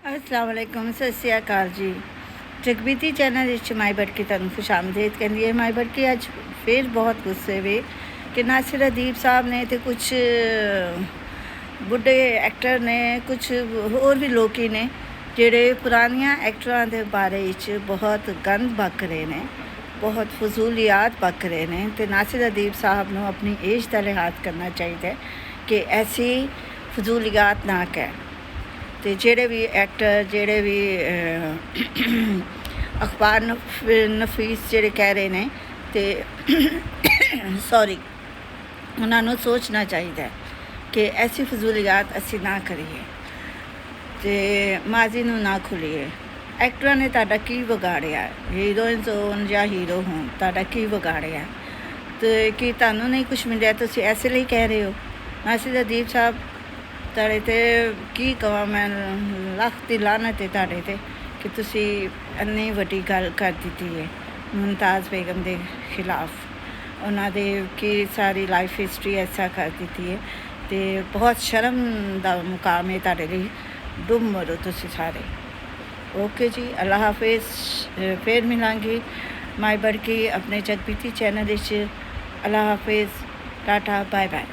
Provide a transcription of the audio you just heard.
अस्सलाम वालेकुम, सत श्री अकाल जी। जगबीती चैनल माई बड़की तुहानू खुश आमदेद कहती है। माई बड़की अज फिर बहुत गुस्से वे कि नासिर अदीब साहब ने तो कुछ बुढ़े एक्टर ने, कुछ होर भी लोग ही ने जेड़े पुरानिया एक्टरां दे बारे बहुत गंद बक रहे ने, बहुत फजूलियात बक रहे ने। तो नासिर अदीब साहब नू अपनी एज का लिहाज करना चाहिए कि ऐसी फजूलियात ना कह। तो जेड़े भी एक्टर, जेड़े भी अखबार नफीस जेड़े कह रहे हैं तो सॉरी, उन्होंने सोचना चाहिए कि ऐसी फजूलियात असी ना करिए, तो माजी नू ना खुलीए। एक्टर ने तुहाडा की बिगाड़िया, हीरोइनस होन या हीरो होन, तुहाडा की बिगाड़िया? तो कि तुहानू नहीं कुछ मिलिया, तुसी ऐसे लिए कह रहे हो? नासिर अदीब साहब तुहाडे ते की कहां मैं, लख दी लानत है तुहाडे ते कि तुसी इन्नी वड्डी गल कर दी है मुमताज़ बेगम के खिलाफ। उन्होंने की सारी लाइफ हिस्टरी ऐसा कर दी है, तो बहुत शर्म का मुकाम है तुहाडे लिए। डुब मरो तुसी सारे। ओके जी, अल्लाह हाफिज़। फिर मिलांगी माई बड़की अपने जगबीती चैनल। अल्लाह हाफिज़, टाटा, बाय बाय।